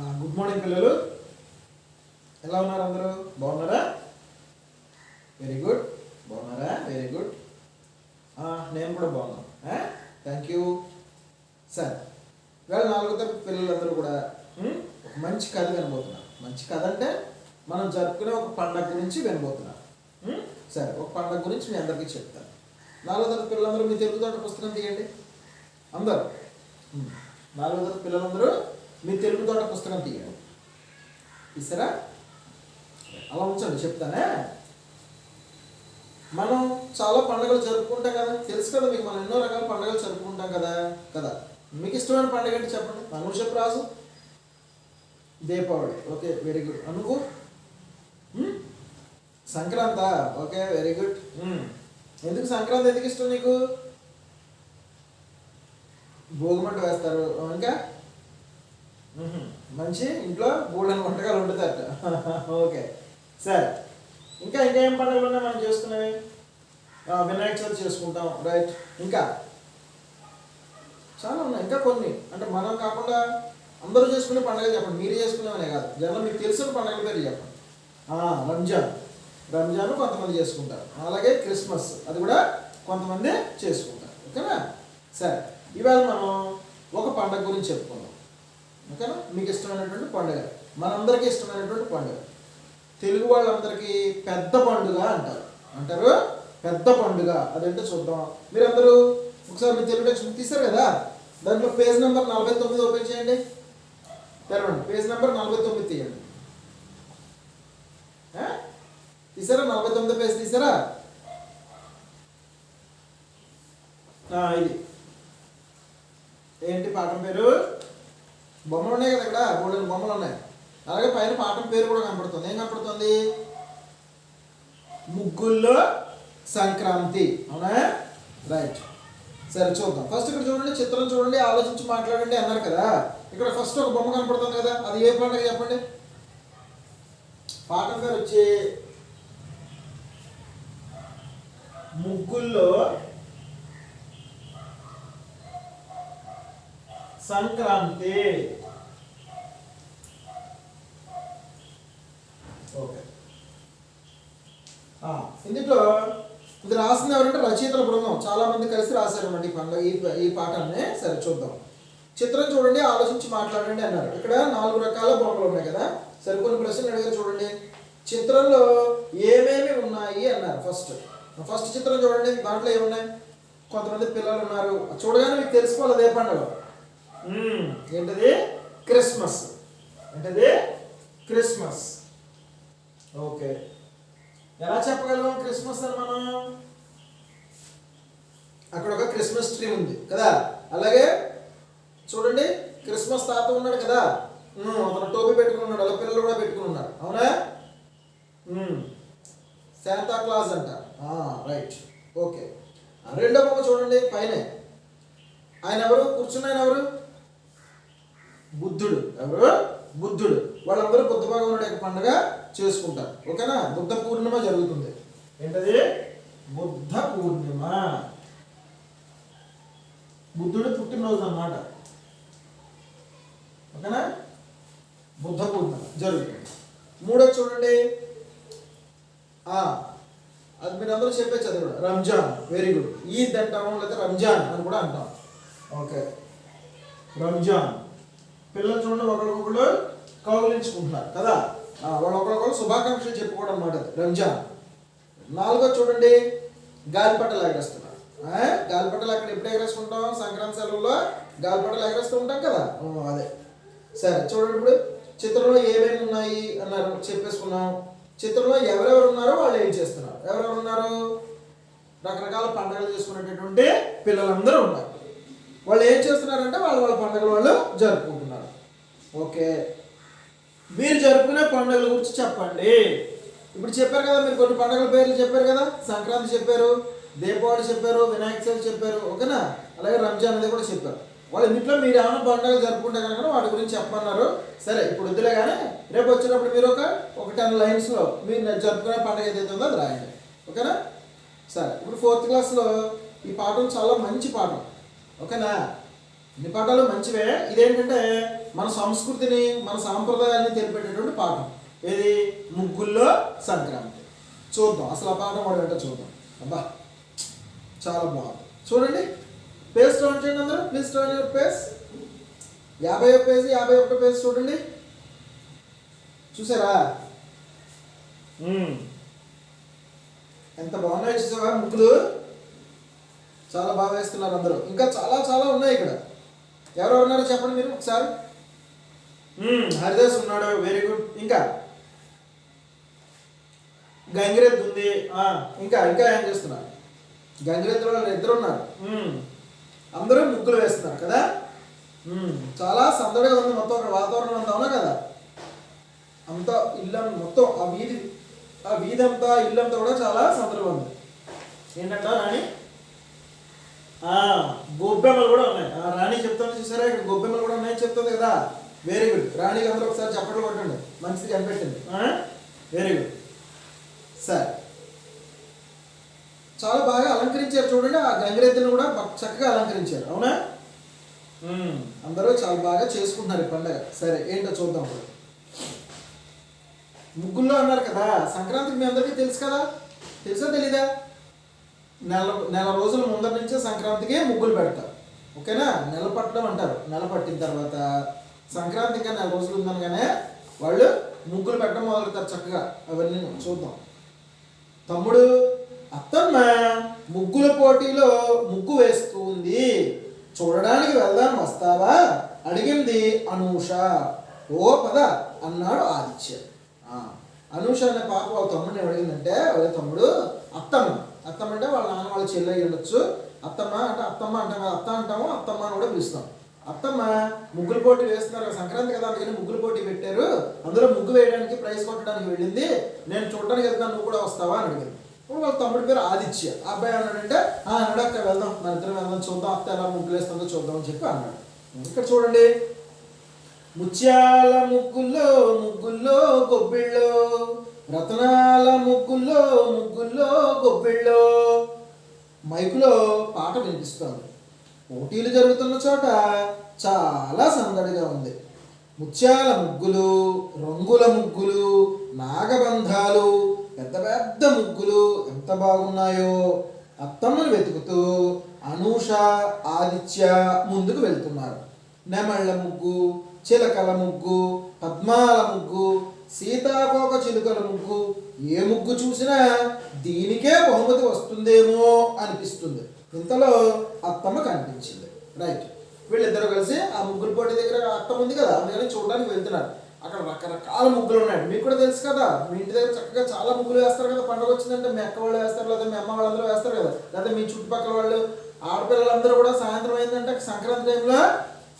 Good morning పిల్లలు, ఎలా ఉన్నారు? అందరూ బాగున్నారా? Very good. బాగున్నారా? Very good. నేను కూడా బాగున్నాను. Thank you. సార్ ఇవాళ 4వ తరగతి పిల్లలందరూ కూడా ఒక మంచి కథ వినబోతున్నారు. మంచి కథ అంటే మనం జరుపుకునే ఒక పండగ గురించి వినబోతున్నారు. సరే, ఒక పండగ గురించి మీ అందరికీ చెప్తాను. 4వ తరగతి పిల్లలందరూ మీ తెలుగు తోట పుస్తకం తీయండి. అందరూ 4వ తరగతి పిల్లలందరూ మీ తెలుగు తోట పుస్తకం తీయండి. తీసారా? అలా ఉంచండి, చెప్తానే. మనం చాలా పండుగలు జరుపుకుంటాం కదా, తెలుసు కదా మీకు. మనం ఎన్నో రకాల పండుగలు జరుపుకుంటాం కదా కదా మీకు ఇష్టమైన పండుగ ఏంటి చెప్పండి. అను చెప్పు Raju. Deepavali. Okay, very good. అనుకు సంక్రాంతి. Okay, very good. ఎందుకు సంక్రాంతి ఎందుకు ఇష్టం నీకు? భోగిమంట వేస్తారు. ఇంకా మంచి ఇంట్లో బోల్డెన్ వంటకాలు వండుతారట. ఓకే, సరే. ఇంకా ఇంకా ఏం పండుగలు ఉన్నాయి మనం చేసుకునేవి? వినాయక చవితి చేసుకుంటాం, రైట్. ఇంకా చాలా ఉన్నాయి, ఇంకా కొన్ని. అంటే మనం కాకుండా అందరూ చేసుకునే పండుగలు చెప్పండి. మీరు చేసుకునేవనే కాదు, జనం మీకు తెలిసిన పండుగల పేరు చెప్పండి. రంజాన్ కొంతమంది చేసుకుంటారు. అలాగే క్రిస్మస్, అది కూడా కొంతమంది చేసుకుంటారు. ఓకేనా? సరే, ఇవాళ మనం ఒక పండుగ గురించి చెప్పుకుందాం. ఓకేనా? మీకు ఇష్టమైనటువంటి పండుగ, మనందరికీ ఇష్టమైనటువంటి పండుగ, తెలుగు వాళ్ళందరికీ పెద్ద పండుగ అంటారు. పెద్ద పండుగ అదంటే చూద్దాం. మీరందరూ ఒకసారి మీ తెలుగు టెక్స్ట్ బుక్ తీశారు కదా, దాంట్లో పేజ్ నెంబర్ 49 ఓపెన్ చేయండి. తెరవండి, పేజ్ నెంబర్ 49 తీయండి. తీసారా? 49 పేజ్ తీసారా? ఇది ఏంటి పాఠం పేరు? బొమ్మలు ఉన్నాయి కదా, ఇక్కడ బోల్డెన్ బొమ్మలు ఉన్నాయి. అలాగే పైన పాఠం పేరు కూడా కనపడుతుంది. ఏం కనపడుతుంది? ముగ్గుల్లో సంక్రాంతి. అవునా? రైట్. సరే, చూద్దాం. ఫస్ట్ ఇక్కడ చూడండి, చిత్రం చూడండి, ఆలోచించి మాట్లాడండి అన్నారు కదా. ఇక్కడ ఫస్ట్ ఒక బొమ్మ కనపడుతుంది కదా, అది ఏ పండుగ చెప్పండి. పాఠం పేరు వచ్చి ముగ్గుల్లో సంక్రాంతి. ఓకే, ఇందులో ఇది రాసింది ఎవరంటే రచయితల బృందం, చాలా మంది కలిసి రాశారన్నమాట ఈ పండుగ ఈ పాఠాన్ని. సరే, చూద్దాం. చిత్రం చూడండి, ఆలోచించి మాట్లాడండి అన్నారు. ఇక్కడ 4 రకాల బొమ్మలు ఉన్నాయి కదా. సరే, కొన్ని ప్రశ్నలు అడిగారు చూడండి. చిత్రంలో ఏమేమి ఉన్నాయి అన్నారు. ఫస్ట్ చిత్రం చూడండి, దాంట్లో ఏమున్నాయి? కొంతమంది పిల్లలు ఉన్నారు. చూడగానే మీకు తెలుసుకోవాలి అదే పండుగ. ఏంటది? క్రిస్మస్. ఏంటది? క్రిస్మస్. ఓకే, ఎలా చెప్పగలం క్రిస్మస్ అని మనం? అక్కడ ఒక క్రిస్మస్ ట్రీ ఉంది కదా. అలాగే చూడండి, క్రిస్మస్ తాత ఉన్నాడు కదా, అతను టోపీ పెట్టుకుని ఉన్నాడు. అలా పిల్లలు కూడా పెట్టుకుని ఉన్నారు. అవునా? శాంతా క్లాస్ అంట. రైట్. ఓకే, రెండో బొమ్మ చూడండి, పైన ఆయన ఎవరు? కూర్చున్న ఆయన ఎవరు? బుద్ధుడు. ఎవరు? బుద్ధుడు. వాళ్ళందరూ బుద్ధ భగవానుడి యొక్క పండుగ చేసుకుంటారు. ఓకేనా? బుద్ధ పూర్ణిమ జరుగుతుంది. ఏంటది? బుద్ధ పూర్ణిమ. బుద్ధుడు పుట్టినరోజు అన్నమాట. ఓకేనా? బుద్ధ పూర్ణిమ జరుగుతుంది. మూడోది చూడండి, అది మీరు అందరూ చెప్పేది అది కూడా రంజాన్. Very good. ఈద్ అంటాము, లేదా రంజాన్ అని కూడా అంటాం. ఓకే, రంజాన్. పిల్లలు చూడండి, ఒకరికొకరు కౌగిలించుకుంటున్నారు కదా, వాళ్ళు ఒకరికొకరు శుభాకాంక్షలు చెప్పుకోవడం అన్నమాట రంజాన్. 4వ చూడండి, గాలిపటాలు ఎగరేస్తున్నారు. గాలిపటాలు అక్కడ ఎప్పుడు ఎగరేసుకుంటాం? సంక్రాంతి సెలవుల్లో గాలిపటాలు ఎగరేస్తూ ఉంటాం కదా, అదే. సరే, చూడండి, ఇప్పుడు చిత్రంలో ఏమేమి ఉన్నాయి అన్నారు, చెప్పేసుకున్నాం. చిత్రంలో ఎవరెవరు ఉన్నారో వాళ్ళు ఏం చేస్తున్నారు? ఎవరెవరు ఉన్నారు? రకరకాల పండుగలు చేసుకునేటటువంటి పిల్లలందరూ ఉన్నారు. వాళ్ళు ఏం చేస్తున్నారంటే వాళ్ళ పండుగలు వాళ్ళు జరుపుకుంటున్నారు. ఓకే, మీరు జరుపుకునే పండుగల గురించి చెప్పండి. ఇప్పుడు చెప్పారు కదా, మీరు కొన్ని పండుగల పేర్లు చెప్పారు కదా. సంక్రాంతి చెప్పారు, దీపావళి చెప్పారు, వినాయక చవితి చెప్పారు. ఓకేనా? అలాగే రంజాన్ అనేది కూడా చెప్పారు. వాళ్ళు ఇంట్లో మీరు ఏమైనా పండుగలు జరుపుకుంటే కనుక వాటి గురించి చెప్పమన్నారు. సరే, ఇప్పుడు వద్దులే కానీ రేపు వచ్చినప్పుడు మీరు ఒక 10 లైన్స్లో మీరు జరుపుకునే పండుగ ఏదైతే ఉందో అది రాయండి. ఓకేనా? సరే, ఇప్పుడు 4th క్లాస్లో ఈ పాఠం చాలా మంచి పాఠం. ఓకేనా? ఇన్ని పాఠాలు మంచివే. ఇదేంటంటే మన సంస్కృతిని మన సాంప్రదాయాన్ని తెలిపేటటువంటి పాఠం. ఏది? ముగ్గుల్లో సంక్రాంతి. చూద్దాం అసలు ఆ పాఠం కూడా ఏంటో చూద్దాం. అబ్బా చాలా బాగుంది. చూడండి, పేజ్ టర్న్ చేయండి అందరూ. Please turn your page. 50వ పేజీ 51వ పేజ్ చూడండి. చూసారా ఎంత బాగున్నాయి చూసావా ముగ్గులు? చాలా బాగా వేస్తున్నారు అందరూ. ఇంకా చాలా చాలా ఉన్నాయి ఇక్కడ. ఎవరెవరు ఉన్నారో చెప్పండి మీరు ఒకసారి. హరిదాస్ ఉన్నాడు, వెరీ గుడ్. ఇంకా గంగిరెద్దు ఉంది. ఇంకా ఇంకా ఏం చేస్తున్నారు? గంగిరెద్దు వాళ్ళు 2 ఉన్నారు. అందరూ ముగ్గులు వేస్తున్నారు కదా. చాలా సందడిగా ఉంది మొత్తం అక్కడ వాతావరణం అంతా. అవునా కదా? అంతా ఇల్లు మొత్తం ఆ వీధి అంతా ఇల్లంతా కూడా చాలా సందడిగా ఉంది. ఏంటంట రాణి? గొబ్బెమ్మలు కూడా ఉన్నాయి. రాణి చెప్తాను చూసారా, ఇక్కడ గొబ్బెమ్మలు కూడా ఉన్నాయని చెప్తుంది కదా. Very good. రాణికి అందరూ ఒకసారి చప్పట్లు కొట్టండి. మంచిది కనిపెట్టింది. Very good. సరే, చాలా బాగా అలంకరించారు చూడండి. ఆ గంగిరెద్దును కూడా చక్కగా అలంకరించారు. అవునా? అందరూ చాలా బాగా చేసుకుంటున్నారు ఈ పండుగ. సరే, ఏంటో చూద్దాం. ఇప్పుడు ముగ్గుల్లో అన్నారు కదా, సంక్రాంతికి మీ అందరికీ తెలుసు కదా. తెలుసా తెలీదా? నెల రోజుల ముందర నుంచే సంక్రాంతికి ముగ్గులు పెడతారు. ఓకేనా? నెల పట్టడం అంటారు. నెల పట్టిన తర్వాత సంక్రాంతి ఇంకా 4 రోజులు ఉందనగానే వాళ్ళు ముగ్గులు పెట్టడం మొదలుతారు చక్కగా. అవన్నీ చూద్దాం. తమ్ముడు, అత్తమ్మ ముగ్గుల పోటీలో ముగ్గు వేస్తుంది, చూడడానికి వెళ్దాం వస్తావా అడిగింది అనూష. ఓ పద అన్నాడు ఆదిత్య. అనూష అనే పాప వాళ్ళ తమ్ముడిని అడిగిందంటే, వాళ్ళ తమ్ముడు అత్తమ్మ. అత్తమ్మ అంటే వాళ్ళ నాన్న వాళ్ళ చెల్లి అయ్యి ఉండొచ్చు. అత్తమ్మ అంటే అత్తమ్మ అంటాం కదా, అత్త అంటాము, అత్తమ్మ అని కూడా పిలుస్తాం. అత్తమ్మ ముగ్గుల పోటీ వేస్తున్నారు, సంక్రాంతి కదా అందుకని ముగ్గుల పోటీ పెట్టారు, అందులో ముగ్గు వేయడానికి ప్రైజ్ కొట్టడానికి వెళ్ళింది, నేను చూడడానికి వెళ్తాను, నువ్వు కూడా వస్తావా అని అడిగింది. ఇప్పుడు వాళ్ళ తమ్ముడి పేరు ఆదిత్య. ఆ అబ్బాయి అన్నాడంటే అన్నాడు, అక్క వెళ్దాం, మన ఇద్దరం వెళ్దాం, చూద్దాం అత్త ఎలా ముగ్గులు వేస్తుందో చూద్దాం అని చెప్పి అన్నాడు. ఇక్కడ చూడండి, ముత్యాల ముగ్గుల్లో ముగ్గుల్లో గొబ్బిళ్ళో, రతనాల ముగ్గుల్లో ముగ్గుల్లో గొబ్బిళ్ళో. మైకులో పాట వినిపిస్తోంది. పోటీలు జరుగుతున్న చోట చాలా సందడిగా ఉంది. ముత్యాల ముగ్గులు, రంగుల ముగ్గులు, నాగబంధాలు, పెద్ద పెద్ద ముగ్గులు ఎంత బాగున్నాయో. అత్తమ్మను వెతుకుతూ అనూష, ఆదిత్య ముందుకు వెళ్తున్నారు. నెమళ్ళ ముగ్గు, చిలకల ముగ్గు, పద్మాల ముగ్గు, సీతాకోక చిలుకల ముగ్గు, ఏ ముగ్గు చూసినా దీనికే బహుమతి వస్తుందేమో అనిపిస్తుంది. ఇంతలో అత్తమ్మ కనిపించింది. రైట్, వీళ్ళిద్దరూ కలిసి ఆ ముగ్గుల పోటీ దగ్గర అత్తమ్మ ఉంది కదా, అందుకని చూడడానికి వెళ్తున్నారు. అక్కడ రకరకాల ముగ్గులు ఉన్నాయి. మీకు కూడా తెలుసు కదా, మీ ఇంటి దగ్గర చక్కగా చాలా ముగ్గులు వేస్తారు కదా. పండుగ వచ్చిందంటే మీ అక్క వాళ్ళు వేస్తారు, లేదా మీ అమ్మ వాళ్ళందరూ వేస్తారు కదా, లేదా మీ చుట్టుపక్కల వాళ్ళు ఆడపిల్లలందరూ కూడా సాయంత్రం అయిందంటే సంక్రాంతి టైంలో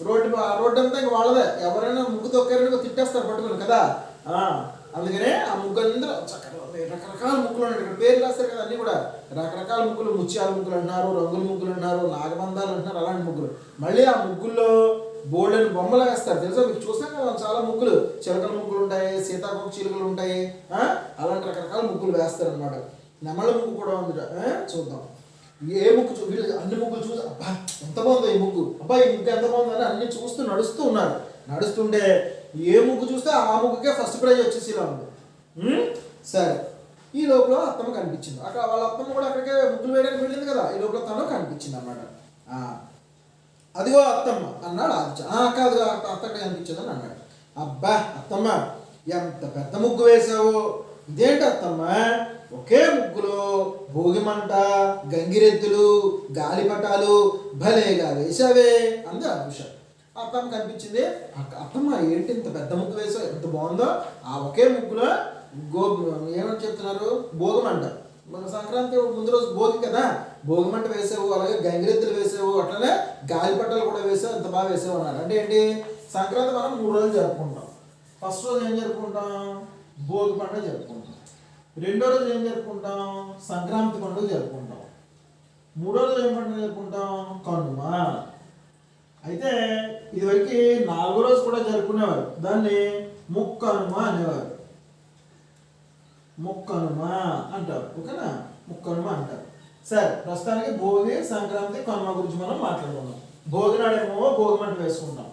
రోడ్డు అంతా ఇంక వాళ్ళదే. ఎవరైనా ముగ్గు తొక్కారని తిట్టేస్తారు పట్టుకుని కదా. అందుకనే ఆ ముగ్గు అందరూ చక్కగా రకరకాల ముగ్గులు ఉన్నాయి. ఇక్కడ పేర్లు రాస్తారు కదా, అన్నీ కూడా రకరకాల ముగ్గులు. ముత్యాల ముగ్గులు అంటున్నారు, రంగుల ముగ్గులు అంటున్నారు, నాగబంధాలు అంటున్నారు, అలాంటి ముగ్గులు. మళ్ళీ ఆ ముగ్గుల్లో బోల్డెన్ బొమ్మలు వేస్తారు తెలుసా, మీకు చూసాం కదా చాలా ముగ్గులు. చిలకల ముగ్గులు ఉంటాయి, సీతాకోక చిలుకలు ఉంటాయి, అలాంటి రకరకాల ముగ్గులు వేస్తారు అనమాట. నెమళ్ళ ముగ్గు కూడా ఉంది. చూద్దాం ఏ ముగ్గు వీళ్ళు అన్ని ముగ్గులు చూసి, అబ్బా ఎంత బాగుందో ఈ ముగ్గు, అబ్బా ఈ ముగ్గు ఎంత బాగుందని అన్ని చూస్తూ నడుస్తూ ఉన్నారు. నడుస్తుంటే ఏ ముగ్గు చూస్తే ఆ ముగ్గుకే ఫస్ట్ ప్రైజ్ వచ్చేసి ఇలా ఉంది. సరే, ఈ లోపల అత్తమ్మ కనిపించింది. అక్కడ వాళ్ళ అత్తమ్మ కూడా అక్కడికే ముగ్గులు వేయడానికి వెళ్ళింది కదా, ఈ లోపల తను కనిపించింది అన్నమాట. అదిగో అత్తమ్మ అన్నాడు ఆదిత్య. కాదు అత్తక్కడ కనిపించింది అని అన్నాడు. అబ్బా అత్తమ్మ ఎంత పెద్ద ముగ్గు వేసావు, ఇదేంటి అత్తమ్మ ఒకే ముగ్గులో భోగి మంట, గంగిరెద్దులు, గాలిపటాలు భలేగా వేసావే అంది అనూష. అత్తమ్మ కనిపించింది. అత్తమ్మ ఏంటి ఇంత పెద్ద ముగ్గు వేసావు, ఎంత బాగుందో. ఆ ఒకే ముగ్గులో ఏమని చెప్తున్నారు, భోగమంట. మన సంక్రాంతి ముందు రోజు భోగి కదా, భోగిమంట వేసావు, అలాగే గంగిరెద్దులు వేసావు, అట్లనే గాలిపటాలు కూడా వేసావు, ఎంత బాగా వేసావు అన్నారు. అంటే ఏంటి, సంక్రాంతి మనం 3 రోజులు జరుపుకుంటాం. ఫస్ట్ రోజు ఏం జరుపుకుంటాం, భోగి పండుగ జరుపుకుంటాం. రెండో రోజు ఏం జరుపుకుంటాం, సంక్రాంతి పండుగ జరుపుకుంటాం. మూడో రోజు ఏం పండుగ జరుపుకుంటాం, కనుమ. అయితే ఇదివరకు 4వ రోజు కూడా జరుపుకునేవారు, దాన్ని ముక్కనుమ అనేవారు. ముక్కనుమ అంటారు, ఓకేనా, ముక్కనుమ అంటారు. సరే, ప్రస్తుతానికి భోగి, సంక్రాంతి, కనుమ గురించి మనం మాట్లాడుకున్నాం. భోగి నాడేమో భోగి మంట వేసుకుంటాం,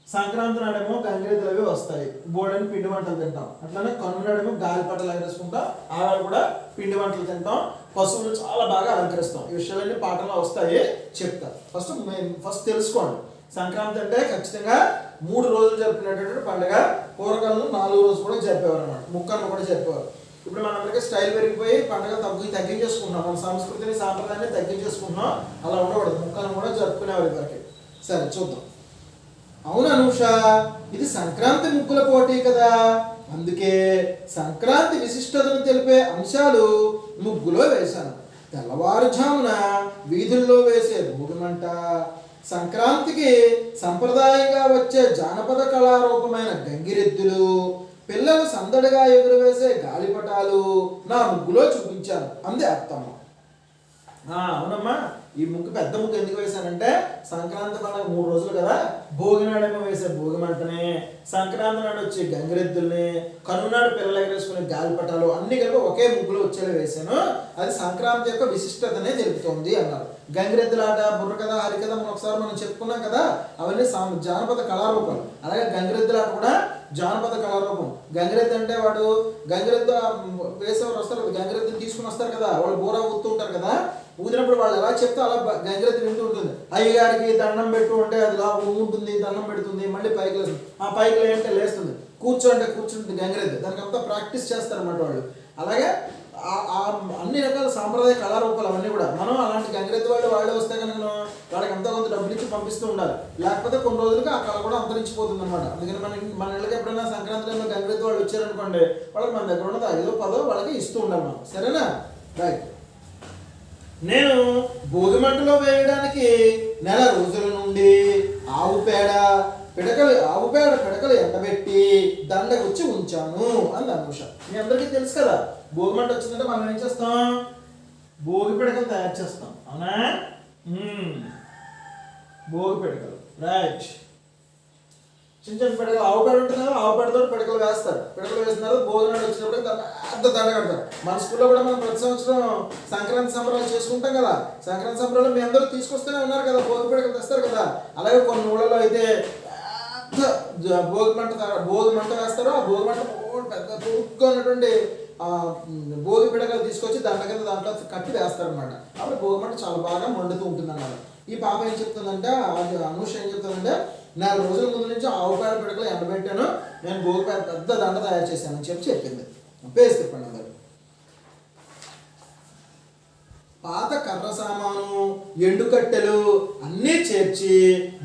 సంక్రాంతి నాడేమో గంగిరెద్దులు అవి వస్తాయి, బోడని పిండి వంటలు తింటాం. అట్లానే కనుమ నాడేమో గాలిపటాలు ఎగరేసుకుంటాం, ఆవిడ కూడా పిండి వంటలు తింటాం, పశువులు చాలా బాగా అలంకరిస్తాం. ఈ విషయాలన్నీ పాటల్లో వస్తాయి, చెప్తా. ఫస్ట్ తెలుసుకోండి, సంక్రాంతి అంటే ఖచ్చితంగా 3 రోజులు జరుపుకునేటటువంటి పండుగ. పూర్వకాలంలో 4 రోజులు కూడా జరిపేవారు అనమాట, ముక్కలు కూడా చెప్పేవారు. ఇప్పుడు మనందరికీ స్టైల్ పెరిగిపోయి పండుగ తగ్గించేసుకుంటున్నాం, మన సంస్కృతిని సాంప్రదాయాన్ని తగ్గించేసుకుంటున్నాం. అలా ఉండకూడదు, ముక్కలను కూడా జరుపుకునేవారు ఇవరికి. సరే చూద్దాం. అవును అనూష, ఇది సంక్రాంతి ముగ్గుల పోటీ కదా, అందుకే సంక్రాంతి విశిష్టతను తెలిపే అంశాలు ముగ్గులో వేశాను. తెల్లవారుజామున వీధుల్లో వేసే భోగిమంట, సంక్రాంతికి సంప్రదాయంగా వచ్చే జానపద కళారూపమైన గంగిరెద్దులు, పిల్లలు సందడిగా ఎగురవేసే గాలిపటాలు నా ముగ్గులో చూపించాను అంది అత్తమ్మ. అవునమ్మా, ఈ ముగ్గు పెద్ద ముగ్గు ఎందుకు వేశానంటే సంక్రాంతి పండుగ 3 రోజులు కదా, భోగి నాడేమో వేసే భోగి మంటని, సంక్రాంతి నాడు వచ్చే గంగిరెద్దుల్ని, కనునాడు పిల్లలు ఎగరేసుకునే గాలిపటాలు అన్ని కలిపి ఒకే ముగ్గులో వచ్చేలా వేశాను. అది సంక్రాంతి యొక్క విశిష్టతనే తెలుపుతోంది అన్నారు. గంగిరెద్దులాట, బుర్రకథ, హరికథ మనం చెప్పుకున్నాం కదా, అవన్నీ జానపద కళారూపాలు. అలాగే గంగిరెద్దులాట కూడా జానపద కళారూపం. గంగిరెద్దు అంటే వాడు గంగిరెద్దు వేసేవారు వస్తారు, గంగిరెద్దుని తీసుకుని వస్తారు కదా, వాళ్ళు బోరా ఊతూ ఉంటారు కదా, ఊదినప్పుడు వాళ్ళు ఎలా చెప్తే అలా గంగిరెద్దు వింటూ ఉంటుంది. అయ్యగారికి దండం పెట్టు అంటే అది ఇలా ఉంటుంది, దండం పెడుతుంది, మళ్ళీ పైకి లేస్తుంది, ఆ పైకి లేంటే లేస్తుంది, కూర్చో అంటే కూర్చుంటుంది గంగిరెద్దు. దానికి అంతా ప్రాక్టీస్ చేస్తారన్నమాట వాళ్ళు. అలాగే అన్ని రకాల సాంప్రదాయ కళారూపాలు అవన్నీ కూడా మనం అలాంటి గంగిరెద్దు వాళ్ళే వస్తే కనుక వాళ్ళకి అంతా కొంత డబ్బులు ఇచ్చి పంపిస్తూ ఉండాలి, లేకపోతే కొన్ని రోజులకి ఆ కళ కూడా అంతరించిపోతుంది అనమాట. అందుకని మన ఇళ్ళకి ఎప్పుడైనా సంక్రాంతి టైంలో గంగిరెద్దు వాళ్ళు వచ్చారనుకోండి, వాళ్ళకి మన దగ్గర ఉన్నది 5-10 వాళ్ళకి ఇస్తూ ఉండాలి మనం. సరేనా? రైట్. నేను భోగిమంటలో వేయడానికి నెల రోజుల నుండి ఆవు పేడ పిడకలు ఎండబెట్టి దండకొచ్చి ఉంచాను అంది అనూష. మీ అందరికీ తెలుసు కదా, భోగిమంట వచ్చిందంటే మనం ఏం చేస్తాం, భోగి పిడకలు తయారు చేస్తాం. అవునా? భోగి పిడకలు. రైట్. చిన్న చిన్న పిడకలు, ఆవు పేడ ఉంటుంది కదా, ఆవు పేడతో పిడకలు వేస్తారు. పిడకలు వేసిన తర్వాత భోగి నాడు వచ్చినప్పుడు పెద్ద దండ కడతారు. మన స్కూల్లో కూడా మనం ప్రతి సంవత్సరం సంక్రాంతి సంబరాలు చేసుకుంటాం కదా, సంక్రాంతి సంబరాలు మీ అందరూ తీసుకొస్తూనే ఉన్నారు కదా, భోగి పిడకలు తెస్తారు కదా. అలాగే కొన్ని ఊళ్ళలో అయితే భోగి మంట వేస్తారు. ఆ భోగి మంట పెద్ద పొడుగ్గా ఉన్నటువంటి భోగి పిడకలు తీసుకొచ్చి దండ కింద దాంట్లో కట్టి వేస్తారు అనమాట. అప్పుడు భోగి మంట చాలా బాగా మండుతూ ఉంటుంది అన్నమాట. ఈ పాప ఏం చెప్తుందంటే, అనూష ఏం చెప్తుందంటే, 4 రోజుల ముందు నుంచి ఆవు పేడ పిడకలు ఎండబెట్టాను, నేను భోగి పెద్ద దండ తయారు చేశాను అని చెప్పింది. పేరు చెప్పండి అందరు. పాత కర్ర సామాను, ఎండుకట్టెలు అన్నీ చేర్చి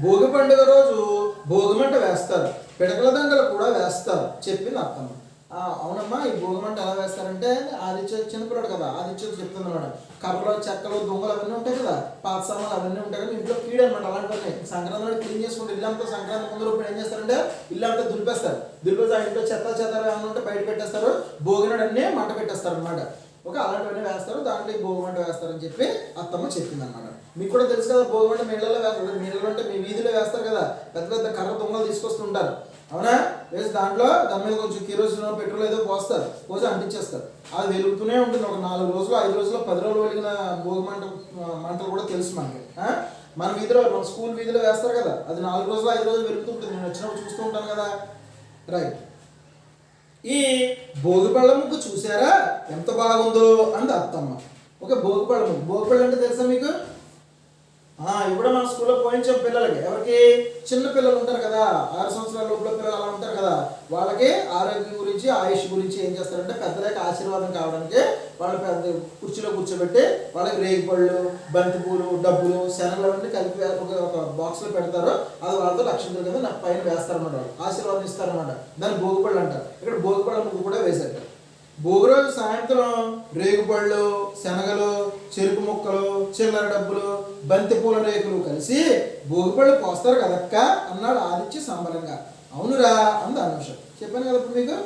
భోగి పండుగ రోజు భోగిమంట వేస్తారు, పిడకల దండలు కూడా వేస్తారు చెప్పింది అత్తమ్మ. అవునమ్మా, ఈ భోగిమంట ఎలా వేస్తారంటే, ఆదిత్య చిన్నపిల్లడు కదా, ఆదిత్య చెప్తుంది అనమాట. కర్రలు, చెక్కలు, దొంగలు అవన్నీ ఉంటాయి కదా, పాత సామాన్లు అవన్నీ ఉంటాయి కదా, ఇంట్లో క్లీన్ అనమాట. అలాంటివన్నీ సంక్రాంతి నాడు క్లీన్ చేసుకుంటే ఇల్లంతా సంక్రాంతి ముందు ఇప్పుడు ఏం చేస్తారంటే ఇల్లంతా దులిపేస్తారు. దులిపేసి ఆ ఇంట్లో చెత్త ఏమైనా ఉంటే బయట పెట్టేస్తారు, భోగినాడు అన్నీ మంట పెట్టేస్తారు అనమాట. ఓకే, అలాంటివన్నీ వేస్తారు, దాంట్లో భోగిమంట వేస్తారని చెప్పి అత్తమ్మ చెప్పింది అనమాట. మీకు కూడా తెలుసు కదా, భోగిమంట మీ ఇళ్ళలో వేస్తారు, మీ ఇళ్ళలో అంటే మీ వీధిలో వేస్తారు కదా, పెద్ద పెద్ద కర్ర దొంగలు తీసుకొస్తుంటారు. అవునా? వేసి దాని మీద కొంచెం కిరోసిన్, పెట్రోల్ ఏదో పోస్తారు, పోసి అంటించేస్తారు. అది వెలుగుతూనే ఉంటుంది. ఒక 4 రోజులు, 5 రోజులు, 10 రోజులు వెలిగిన భోగి మంటలు కూడా తెలుసు మనకి. మన వీధిలో, మన స్కూల్ వీధిలో వేస్తారు కదా, అది 4 రోజులు, 5 రోజులు వెలుగుతుంటుంది. నేను వచ్చినప్పుడు చూస్తూ ఉంటాను కదా. రైట్. ఈ భోగిపళ్ళ ముగ్గు చూసారా ఎంత బాగుందో అంది అత్తమ్మ. ఓకే, భోగిపళ్ళ ముగ్గు. భోగిపళ్ళు అంటే తెలుసా మీకు? ఇవి కూడా మన స్కూల్లో పోయించాం పిల్లలకి. ఎవరికి? చిన్న పిల్లలు ఉంటారు కదా, 6 సంవత్సరాల లోపల పిల్లలు అలా ఉంటారు కదా, వాళ్ళకి ఆరోగ్యం గురించి, ఆయుష్ గురించి ఏం చేస్తారంటే పెద్దలకి ఆశీర్వాదం కావడానికి వాళ్ళు పెద్ద కుర్చీలో కూర్చోబెట్టి వాళ్ళకి రేగిపళ్ళు, బంతిపూలు, డబ్బులు, శనగలు అవన్నీ కలిపి ఒక బాక్స్లో పెడతారు. అది వాళ్ళతో లక్ష్మీ కింద నాకు పైన వేస్తారన్నమాట, వాళ్ళు ఆశీర్వాదం ఇస్తారన్నమాట. దాన్ని భోగిపళ్ళు అంటారు. ఇక్కడ భోగిపళ్ళ ముగ్గు కూడా వేశారు. భోగి రోజు సాయంత్రం రేగుపళ్ళు, శనగలు, చెరుకు ముక్కలు, చిల్లర డబ్బులు, బంతిపూల రేకులు కలిసి భోగిపళ్ళు పోస్తారు కదక్క అన్నాడు ఆదిత్య సంబరంగా. అవునురా అంది అనూష. చెప్పాను కదా ఇప్పుడు మీకు,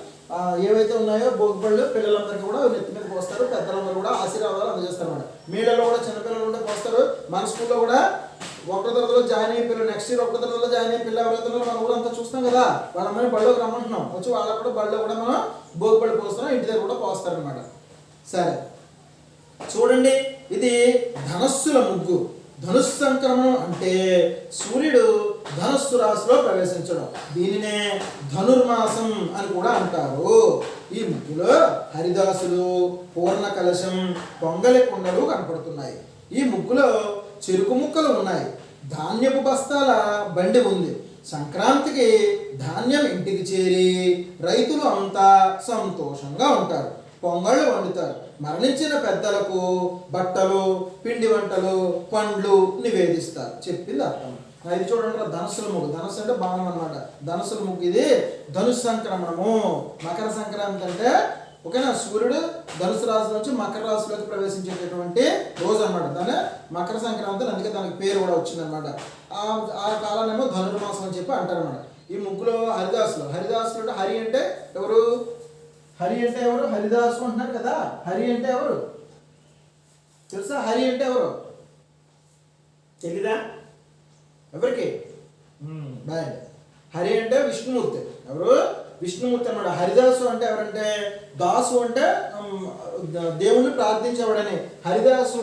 ఏవైతే ఉన్నాయో భోగిపళ్ళు పిల్లలందరికీ కూడా నెత్తి మీద పోస్తారు, పెద్దలందరూ కూడా ఆశీర్వాదాలు అందజేస్తారు అన్నమాట. మీడలో కూడా చిన్నపిల్లలు ఉంటే పోస్తారు. మన స్కూల్లో కూడా 1వ తరగతిలో జాయిన్ అయ్యే పిల్లలు, నెక్స్ట్ ఇయర్ 1వ తరగతిలో జాయిన్ అయ్యే పిల్లలు ఎవరైతే మన ఊరంతా చూస్తాం కదా, వాళ్ళందరినీ బళ్ళోకి రమ్మంటున్నాం. వచ్చి వాళ్ళకు కూడా బళ్ళో కూడా మనం భోగిపళ్ళు పోస్తున్నాం, ఇంటి దగ్గర కూడా పోస్తారనమాట. సరే చూడండి, ఇది ధనస్సుల ముగ్గు. ధనుస్సు సంక్రమణం అంటే సూర్యుడు ధనుస్సు రాశిలో ప్రవేశించడం, దీనినే ధనుర్మాసం అని కూడా అంటారు. ఈ ముగ్గులో హరిదాసులు, పూర్ణ కలశం, పొంగలి కుండలు కనపడుతున్నాయి. ఈ ముగ్గులో చెరుకు ముక్కలు ఉన్నాయి. ధాన్యపు బస్తాల బండి ఉంది. సంక్రాంతికి ధాన్యం ఇంటికి చేరి రైతులు అంతా సంతోషంగా ఉంటారు. పొంగళ్ళు వండుతారు. మరణించిన పెద్దలకు బట్టలు, పిండి వంటలు, పండ్లు నివేదిస్తారు. చెప్పింది అర్థం. ఇది చూడండి, ధనుసుల ముగ్గు. ధనుసు అంటే బాణం అన్నమాట. ధనుసుల ముగ్గు ఇది ధనుసు సంక్రమణము. మకర సంక్రాంతి అంటే ఓకేనా, సూర్యుడు ధనుసు రాశి నుంచి మకర రాశిలోకి ప్రవేశించేటటువంటి రోజు అనమాట. దాని మకర సంక్రాంతి, అందుకే దానికి పేరు కూడా వచ్చిందనమాట. ఆ కాలాన్నేమో ధనుర్మాసం అని చెప్పి అంటారనమాట. ఈ ముగ్గులో హరిదాసులు. హరిదాసులు అంటే హరి అంటే ఎవరు? హరి అంటే ఎవరు? హరిదాసు అంటున్నారు కదా. హరి అంటే ఎవరు తెలుసా? హరి అంటే ఎవరు తెలీదా ఎవరికి? బాయ్. హరి అంటే విష్ణుమూర్తి. ఎవరు? విష్ణుమూర్తి అన్నమాట. హరిదాసు అంటే ఎవరంటే, దాసు అంటే దేవుణ్ణి ప్రార్థించేవాడని. హరిదాసు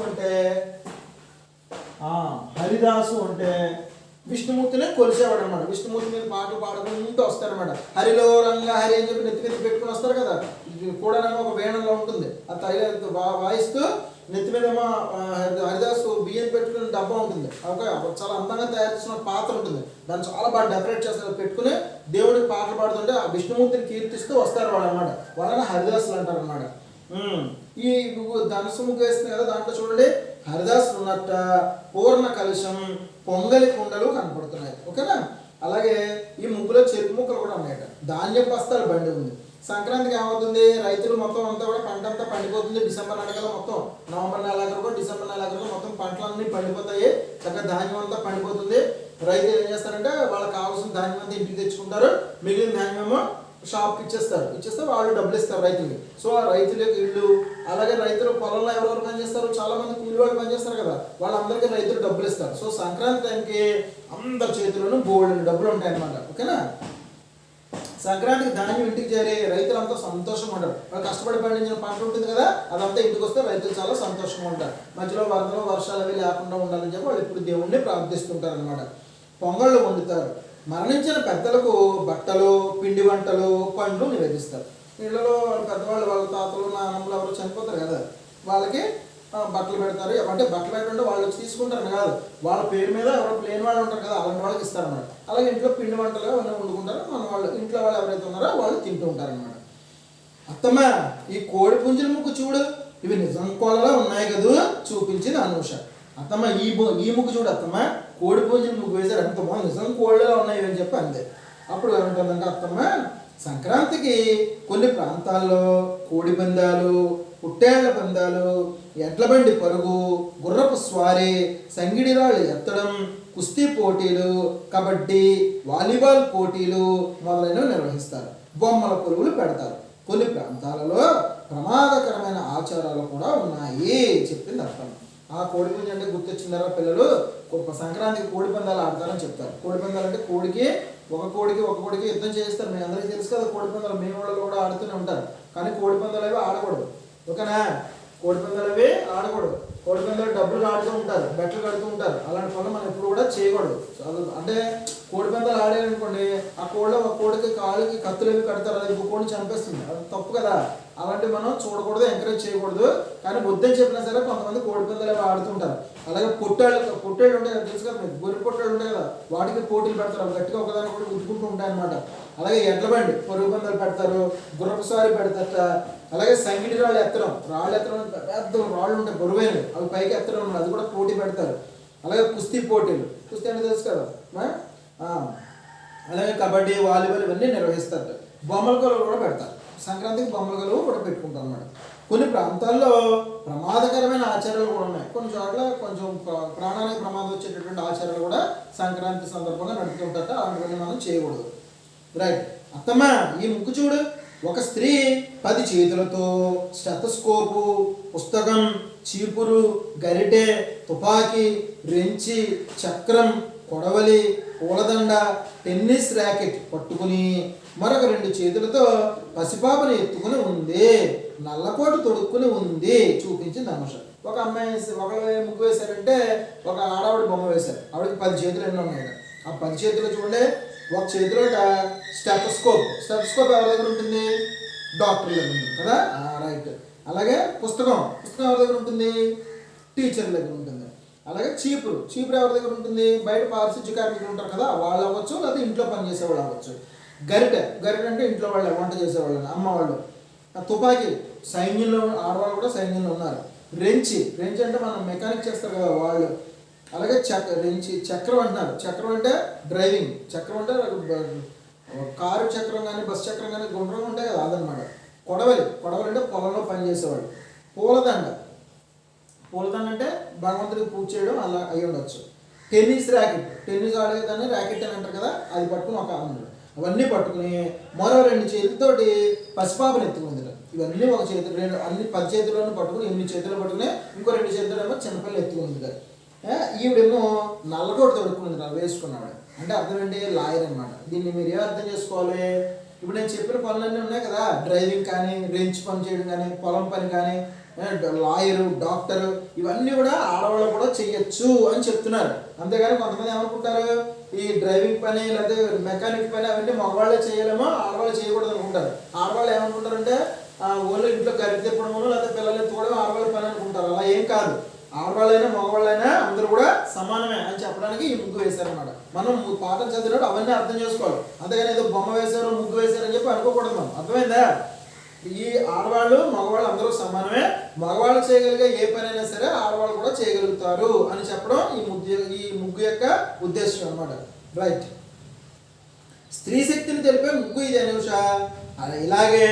అంటే విష్ణుమూర్తినే కొలిసేవాడు అనమాట. విష్ణుమూర్తి మీద పాటలు పాడుకుంటూ వస్తారనమాట. హరిలో రంగ హరి అని చెప్పి నెత్తి మీద పెట్టుకుని వస్తారు కదా. కూడా ఒక వేణంలో ఉంటుంది, అది వాయిస్తూ నెత్తి మీద హరిదాసు బియ్యం పెట్టుకుని డబ్బా ఉంటుంది. ఓకే, చాలా అందంగా తయారు చేసిన పాత్ర ఉంటుంది. దాన్ని చాలా బాగా డెకరేట్ చేస్తారు. పెట్టుకుని దేవుడికి పాటలు పాడుతుంటే ఆ విష్ణుమూర్తిని కీర్తిస్తూ వస్తారు వాళ్ళు అనమాట. వాళ్ళని హరిదాసులు అంటారు అనమాట. ఈ ధనుసు ముగ్గు వేస్తుంది కదా, దాంట్లో చూడండి హరిదాసులు ఉన్నట్ట పూర్ణ కలుషం, పొంగలి కుండలు కనపడుతున్నాయి. ఓకేనా. అలాగే ఈ ముగ్గులో చెరుకు ముక్కలు కూడా ఉన్నాయట. ధాన్యం బస్తాలు బండి ఉంది. సంక్రాంతికి ఏమవుతుంది, రైతులు మొత్తం అంతా కూడా పంట అంతా పండిపోతుంది. డిసెంబర్ నెలకల్లా మొత్తం నవంబర్ నెలాఖరుకో డిసెంబర్ నెలాఖరుకో మొత్తం పంటలన్నీ పండిపోతాయి. చక్కగా ధాన్యం అంతా పండిపోతుంది. రైతులు ఏం చేస్తారంటే వాళ్ళకి కావాల్సిన ధాన్యం అంతా ఇంటికి తెచ్చుకుంటారు. మిగిలిన ధాన్యమేమో షాప్కి ఇచ్చేస్తే వాళ్ళు డబ్బులు ఇస్తారు రైతులకి. సో ఆ రైతులకు ఇళ్ళు, అలాగే రైతులు పొలంలో ఎవరెవరు పనిచేస్తారు, చాలా మంది కూలి వాళ్ళు పనిచేస్తారు కదా, వాళ్ళందరికీ రైతులు డబ్బులు ఇస్తారు. సో సంక్రాంతి టైంకి అందరి చేతిలోనూ బోల్డెన్ డబ్బులు ఉంటాయి అన్నమాట. ఓకేనా. సంక్రాంతికి ధాన్యం ఇంటికి చేరి రైతులంతా సంతోషంగా ఉంటారు. వాళ్ళు కష్టపడి పండించిన పంట ఉంటుంది కదా, అదంతా ఇంటికి వస్తే రైతులు చాలా సంతోషంగా ఉంటారు. మధ్యలో వరదలు వర్షాలు అవి లేకుండా ఉండాలని చెప్పి వాళ్ళు ఇప్పుడు దేవుణ్ణి ప్రార్థిస్తుంటారు అనమాట. పొంగళ్ళు వండుతారు. మరణించిన పెద్దలకు బట్టలు, పిండి వంటలు, పండ్లు నివేదిస్తారు. ఇళ్లలో వాళ్ళ పెద్దవాళ్ళు, వాళ్ళ తాతలు, నాన్నమ్మలు ఎవరు చనిపోతారు కదా, వాళ్ళకి బట్టలు పెడతారు. అంటే బట్టలు పెట్టంటే వాళ్ళు వచ్చి తీసుకుంటారని కాదు, వాళ్ళ పేరు మీద ఎవరో లేని వాళ్ళు ఉంటారు కదా, అలాంటి వాళ్ళకి ఇస్తారన్నమాట. అలాగే ఇంట్లో పిండి వంటలు అవన్నీ వండుకుంటారు. మన వాళ్ళు ఇంట్లో వాళ్ళు ఎవరైతే ఉన్నారో వాళ్ళు తింటూ ఉంటారన్నమాట. అత్తమ్మ, ఈ కోడి పుంజుల ముగ్గు చూడు, ఇవి నిజం కోళ్ళలా ఉన్నాయి కదా, చూపించింది అనూష. అత్తమ్మ, ఈ ముగ్గు చూడు అత్తమ్మ, కోడి పుంజుల ముగ్గు వేశారు, ఎంత బాగుంది, నిజం కోళ్ళలా ఉన్నాయి అని చెప్పి అంతే. అప్పుడు ఏమంటుందంటే అత్తమ్మ, సంక్రాంతికి కొన్ని ప్రాంతాల్లో కోడి పందాలు, పుట్టేళ్ల పందాలు, ఎడ్ల బండి పరుగు, గుర్రపు స్వారీ, సంగిడిరాళ్ళు ఎత్తడం, కుస్తీ పోటీలు, కబడ్డీ, వాలీబాల్ పోటీలు మొదలైనవి నిర్వహిస్తారు. బొమ్మల కొలువులు పెడతారు. కొన్ని ప్రాంతాలలో ప్రమాదకరమైన ఆచారాలు కూడా ఉన్నాయి చెప్పింది అర్థం. ఆ కోడి పుంజు అంటే గుర్తొచ్చిందారా పిల్లలు, సంక్రాంతికి కోడి పందాలు ఆడతారని చెప్తారు. కోడి పందాలు అంటే ఒక కోడికి యుద్ధం చేస్తారు. మీ అందరికీ తెలుసు కదా కోడి పందాలు, మీ వాళ్ళు కూడా ఆడుతూనే ఉంటారు. కానీ కోడి పందాలు అవి ఆడకూడదు. ఓకేనా. కోడి పందాలు అవి ఆడకూడదు. కోడి పందాలు డబ్బులు ఆడుతూ ఉంటారు, బెట్టలు కడుతూ ఉంటారు. అలాంటి పనులు మనం ఎప్పుడు కూడా చేయకూడదు. అంటే కోడి పందాలు ఆడారనుకోండి, ఆ కోడికి కాళ్ళకి కత్తులు అవి కడతారు, అది కోడిని చంపేస్తుంది, అది తప్పు కదా. అలాంటివి మనం చూడకూడదు, ఎంకరేజ్ చేయకూడదు. కానీ వద్దని చెప్పినా సరే కొంతమంది కోడి పందాలు అవి ఆడుతుంటారు. అలాగే పొట్టేళ్ళు ఉంటాయి కదా, తెలుసు కదా మీకు, గొర్రె పొట్టేళ్ళు ఉంటాయి కదా, వాటికి పోటీలు పెడతారు. అవి గట్టిగా ఒకదాని కూడా గుద్దుకుంటూ ఉంటాయి అనమాట. అలాగే ఎడ్ల బండి పరుగు పందాలు పెడతారు, గుర్రపు స్వారీ పెడతారట. అలాగే సంగిడి రాళ్ళు ఎత్తడం పెద్ద రాళ్ళు ఉంటాయి బరువైనవి, అవి పైకి ఎత్తడం, అది కూడా పోటీ పెడతారు. అలాగే కుస్తీ పోటీలు, కుస్తీ అంటే తెలుసు కదా. అలాగే కబడ్డీ, వాలీబాల్ ఇవన్నీ నిర్వహిస్తారు. బొమ్మల కొలువులు కూడా పెడతారు. సంక్రాంతికి బొమ్మల కొలువు కూడా పెట్టుకుంటారు అన్నమాట. కొన్ని ప్రాంతాల్లో ప్రమాదకరమైన ఆచారాలు కూడా ఉన్నాయి. కొన్ని చోట్ల కొంచెం ప్రాణానికి ప్రమాదం వచ్చేటటువంటి ఆచారాలు కూడా సంక్రాంతి సందర్భంగా నడుపుతుంటారట. అలాంటివన్నీ మనం చేయకూడదు. రైట్. అత్తమ్మ, ఈ ముగ్గు చూడు, ఒక స్త్రీ 10 చేతులతో స్టెతస్కోపు, పుస్తకం, చీపురు, గరిటె, తుపాకీ, రెంచి, చక్రం, కొడవలి, పూలదండ, టెన్నిస్ ర్యాకెట్ పట్టుకుని మరొక 2 చేతులతో పసిపాపను ఎత్తుకుని ఉంది. నల్లకోటు తొడుక్కుని ఉంది చూపించింది అనూష. ఒక అమ్మాయి ఒకళ్ళు ముగ్గు వేశారంటే ఒక ఆడవాడి బొమ్మ వేశారు, ఆవిడకి 10 చేతులు ఎన్నో ఉన్నాయి. ఆ 10 చేతులు చూడండి, ఒక చేతిలో స్టెథోస్కోప్ ఎవరి దగ్గర ఉంటుంది? డాక్టర్ దగ్గర ఉంటుంది కదా, రైట్. అలాగే పుస్తకం ఎవరి దగ్గర ఉంటుంది? టీచర్ దగ్గర ఉంటుంది. అలాగే చీపురు ఎవరి దగ్గర ఉంటుంది? బయట పారిశుద్ధ్య కార్మికులు ఉంటారు కదా, వాళ్ళు అవ్వచ్చు, లేదా ఇంట్లో పని చేసేవాళ్ళు అవ్వచ్చు. గరిటె అంటే ఇంట్లో వాళ్ళు వంట చేసేవాళ్ళు, అమ్మ వాళ్ళు. తుపాకీ సైన్యంలో, ఆడవాళ్ళు కూడా సైన్యంలో ఉన్నారు. రెంచి అంటే మనం మెకానిక్ చేస్తారు కదా వాళ్ళు. అలాగే చక్రం అంటున్నారు. చక్రం అంటే డ్రైవింగ్, చక్రం అంటే కారు చక్రం కానీ బస్ చక్రం కానీ గుండ్రంగా ఉంటాయి కదా, అదనమాట. కొడవలి అంటే పొలంలో పనిచేసేవాళ్ళు. పూలదండ అంటే భగవంతుడికి పూజ చేయడం అలా అయి ఉండొచ్చు. టెన్నిస్ ఆడేదాన్ని ర్యాకెట్ అని అంటారు కదా, అది పట్టుకుని ఒక ఆంధ్రుడు. అవన్నీ పట్టుకుని మరో 2 చేతులతోటి పసిపాపను ఎత్తుకుంది. ఇవన్నీ ఒక చేతులు, అన్ని 10 చేతులను పట్టుకుని 8 చేతులు పట్టుకుని ఇంకో 2 చేతులేమో చిన్నపిల్లలు ఎత్తుకుంది. ఈవిడేమో నల్లకోట తొడుక్కునింది, వేసుకున్నాడు. అంటే అర్థం ఏంటి? లాయర్ అనమాట. దీన్ని మీరు ఏ అర్థం చేసుకోవాలి? ఇప్పుడు నేను చెప్పిన పనులన్నీ ఉన్నాయి కదా, డ్రైవింగ్ కానీ, రెంచ్ పని చేయడం కానీ, పొలం పని కానీ, లాయరు, డాక్టరు, ఇవన్నీ కూడా ఆడవాళ్ళు కూడా చెయ్యొచ్చు అని చెప్తున్నారు. అంతేగాని కొంతమంది ఏమనుకుంటారు, ఈ డ్రైవింగ్ పని లేకపోతే మెకానిక్ పని అవన్నీ మగవాళ్ళే చేయలేమో, ఆడవాళ్ళు చేయకూడదు అనుకుంటారు. ఆడవాళ్ళు ఏమనుకుంటారంటే ఓన్లీ ఇంట్లో గరిటె తిప్పడమో లేకపోతే పిల్లలు ఎత్తుకోవడం ఆడవాళ్ళ పని అనుకుంటారు. అలా ఏం కాదు. ఆడవాళ్ళైనా మగవాళ్ళైనా అందరూ కూడా సమానమే అని చెప్పడానికి ఈ ముగ్గు వేశారన్నమాట. మనం పాఠం చదివినప్పుడు అవన్నీ అర్థం చేసుకోవాలి. అంతేగాని ఏదో బొమ్మ వేశారు, ముగ్గు వేశారు అని చెప్పి అనుకోకూడదు మనం. అర్థమైందా? ఈ ఆడవాళ్ళు మగవాళ్ళు అందరూ సమానమే, మగవాళ్ళు చేయగలిగే ఏ పనైనా సరే ఆడవాళ్ళు కూడా చేయగలుగుతారు అని చెప్పడం ఈ ముగ్గు యొక్క ఉద్దేశం అన్నమాట. రైట్. స్త్రీ శక్తిని తెలిపే ముగ్గు ఇది అనుష. ఇలాగే